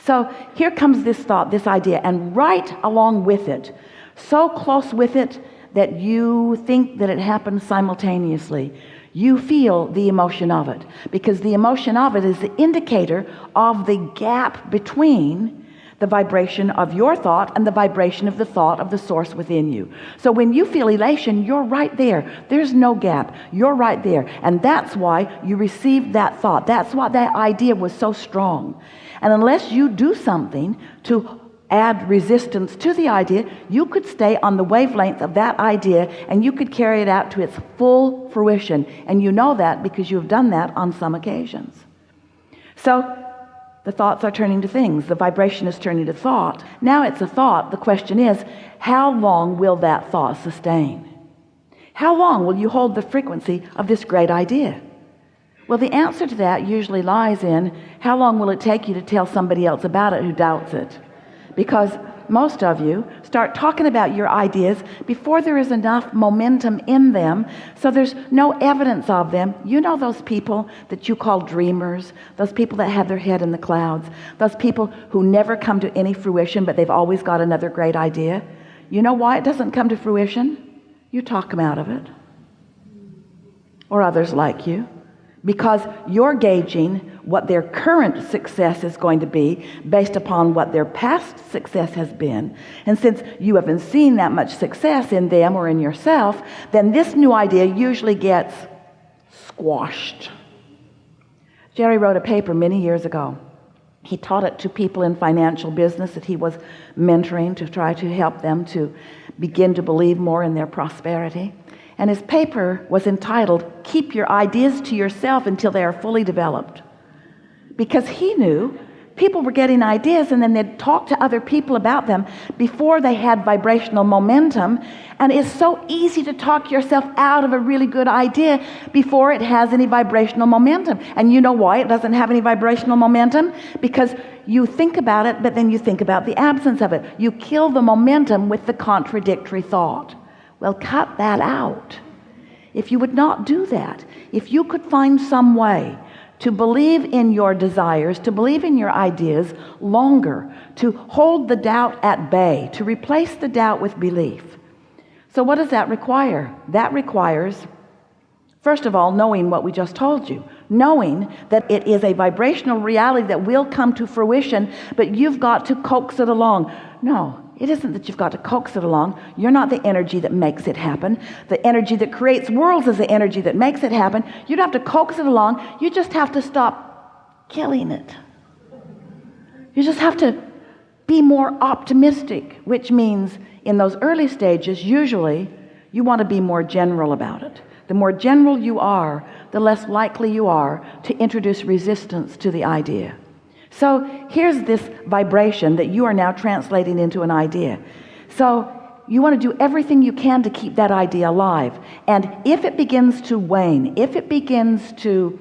So here comes this thought, this idea, and right along with it, so close with it that you think that it happens simultaneously, you feel the emotion of it, because the emotion of it is the indicator of the gap between the vibration of your thought and the vibration of the thought of the source within you. So when you feel elation, you're right there. There's no gap. You're right there. And that's why you received that thought. That's why that idea was so strong. And unless you do something to add resistance to the idea, you could stay on the wavelength of that idea and you could carry it out to its full fruition. And you know that because you've done that on some occasions. So the thoughts are turning to things. The vibration is turning to thought. Now it's a thought. The question is, how long will that thought sustain? How long will you hold the frequency of this great idea? Well, the answer to that usually lies in how long will it take you to tell somebody else about it who doubts it? Because most of you start talking about your ideas before there is enough momentum in them, so there's no evidence of them. You know those people that you call dreamers, those people that have their head in the clouds, those people who never come to any fruition, but they've always got another great idea. You know why it doesn't come to fruition? You talk them out of it. Or others like you. Because you're gauging what their current success is going to be based upon what their past success has been. And since you haven't seen that much success in them or in yourself, then this new idea usually gets squashed. Jerry wrote a paper many years ago. He taught it to people in financial business that he was mentoring to try to help them to begin to believe more in their prosperity. And his paper was entitled, "Keep Your Ideas to Yourself Until They Are Fully Developed." Because he knew people were getting ideas and then they'd talk to other people about them before they had vibrational momentum. And it's so easy to talk yourself out of a really good idea before it has any vibrational momentum. And you know why it doesn't have any vibrational momentum? Because you think about it, but then you think about the absence of it. You kill the momentum with the contradictory thought. Well, cut that out. If you would not do that, if you could find some way to believe in your desires, to believe in your ideas longer, to hold the doubt at bay, to replace the doubt with belief. So what does that require? That requires, first of all, knowing what we just told you. Knowing that it is a vibrational reality that will come to fruition, but you've got to coax it along. No. It isn't that you've got to coax it along. You're not the energy that makes it happen. The energy that creates worlds is the energy that makes it happen. You don't have to coax it along. You just have to stop killing it. You just have to be more optimistic, which means in those early stages, usually you want to be more general about it. The more general you are, the less likely you are to introduce resistance to the idea. So here's this vibration that you are now translating into an idea. So you want to do everything you can to keep that idea alive. And if it begins to wane, if it begins to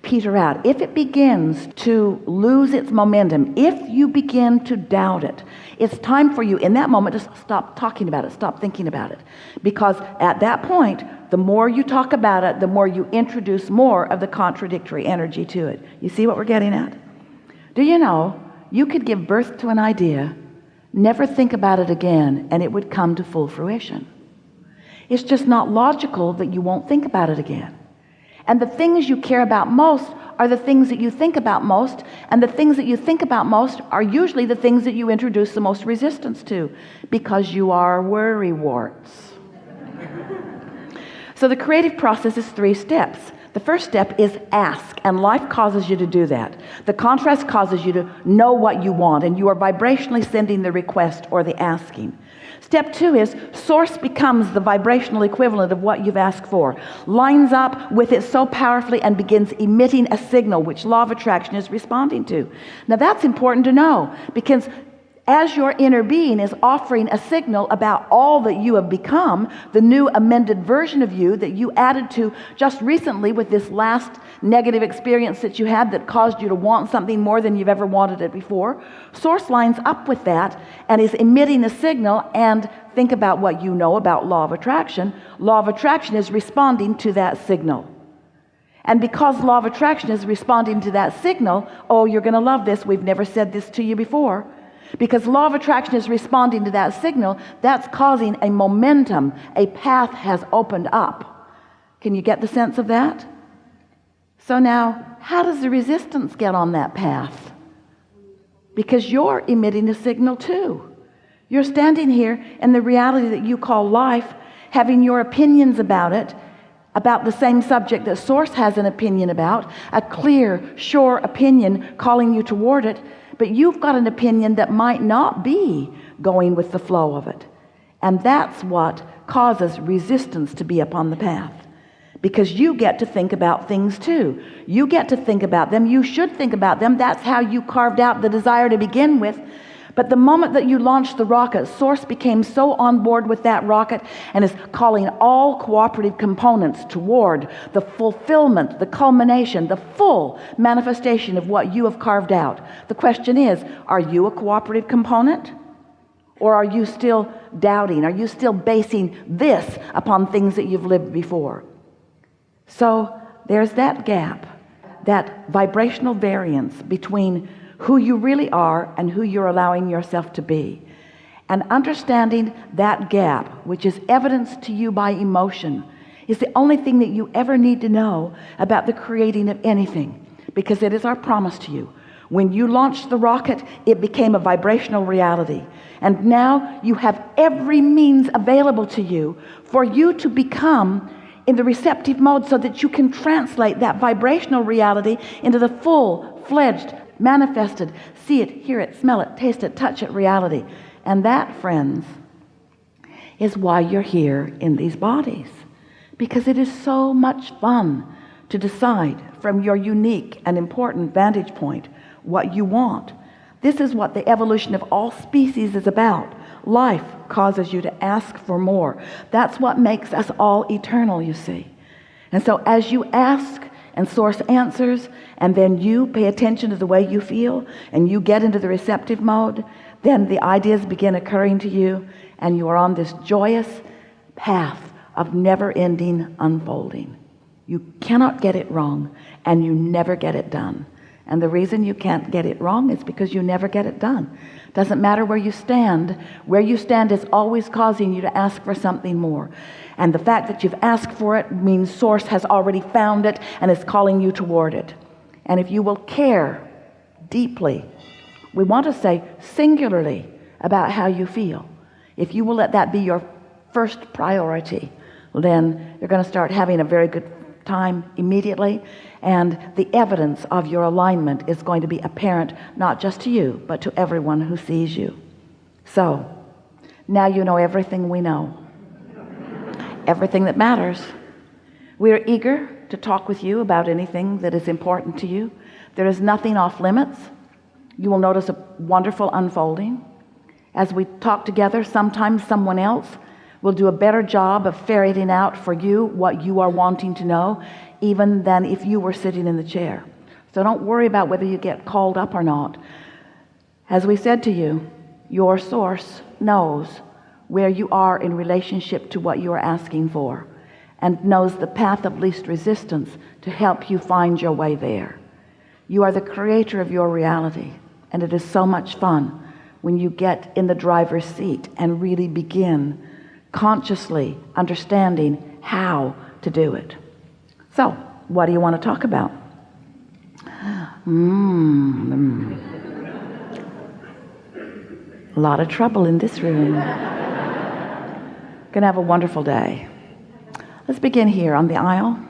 peter out, if it begins to lose its momentum, if you begin to doubt it, it's time for you in that moment to stop talking about it, stop thinking about it. Because at that point, the more you talk about it, the more you introduce more of the contradictory energy to it. You see what we're getting at? Do you know, you could give birth to an idea, never think about it again, and it would come to full fruition. It's just not logical that you won't think about it again. And the things you care about most are the things that you think about most, and the things that you think about most are usually the things that you introduce the most resistance to, because you are worrywarts. So the creative process is 3 steps. The first step is ask, and life causes you to do that. The contrast causes you to know what you want, and you are vibrationally sending the request or the asking. Step 2 is source becomes the vibrational equivalent of what you've asked for, lines up with it so powerfully and begins emitting a signal which law of attraction is responding to. Now that's important to know, because as your inner being is offering a signal about all that you have become, the new amended version of you that you added to just recently with this last negative experience that you had that caused you to want something more than you've ever wanted it before, source lines up with that and is emitting a signal. And think about what you know about law of attraction. Law of attraction is responding to that signal. And because law of attraction is responding to that signal, oh, you're going to love this. We've never said this to you before. Because law of attraction is responding to that signal, that's causing a momentum. A path has opened up. Can you get the sense of that? So now, how does the resistance get on that path? Because you're emitting a signal too. You're standing here in the reality that you call life, having your opinions about it, about the same subject that Source has an opinion about, a clear, sure opinion calling you toward it, but you've got an opinion that might not be going with the flow of it. And that's what causes resistance to be upon the path. Because you get to think about things too. You get to think about them. You should think about them. That's how you carved out the desire to begin with. But the moment that you launched the rocket, Source became so on board with that rocket and is calling all cooperative components toward the fulfillment, the culmination, the full manifestation of what you have carved out. The question is, are you a cooperative component? Or are you still doubting? Are you still basing this upon things that you've lived before? So there's that gap, that vibrational variance between who you really are and who you're allowing yourself to be. And understanding that gap, which is evidenced to you by emotion, is the only thing that you ever need to know about the creating of anything, because it is our promise to you. When you launched the rocket, it became a vibrational reality. And now you have every means available to you for you to become in the receptive mode so that you can translate that vibrational reality into the full-fledged, manifested, see it, hear it, smell it, taste it, touch it reality. And that, friends, is why you're here in these bodies. Because it is so much fun to decide from your unique and important vantage point what you want. This is what the evolution of all species is about. Life causes you to ask for more. That's what makes us all eternal, you see. And so as you ask and Source answers, and then you pay attention to the way you feel, and you get into the receptive mode, then the ideas begin occurring to you, and you are on this joyous path of never-ending unfolding. You cannot get it wrong, and you never get it done. And the reason you can't get it wrong is because you never get it done. Doesn't matter where you stand. Where you stand is always causing you to ask for something more. And the fact that you've asked for it means Source has already found it and is calling you toward it. And if you will care deeply, we want to say singularly about how you feel. If you will let that be your first priority, then you're going to start having a very good time immediately, and the evidence of your alignment is going to be apparent not just to you but to everyone who sees you. So now you know everything we know, everything that matters. We are eager to talk with you about anything that is important to you. There is nothing off limits. You will notice a wonderful unfolding as we talk together. Sometimes someone else will do a better job of ferreting out for you what you are wanting to know, even than if you were sitting in the chair. So don't worry about whether you get called up or not. As we said to you, your Source knows where you are in relationship to what you are asking for, and knows the path of least resistance to help you find your way there. You are the creator of your reality, and it is so much fun when you get in the driver's seat and really begin consciously understanding how to do it. So, what do you want to talk about? A lot of trouble in this room. Gonna have a wonderful day. Let's begin here on the aisle.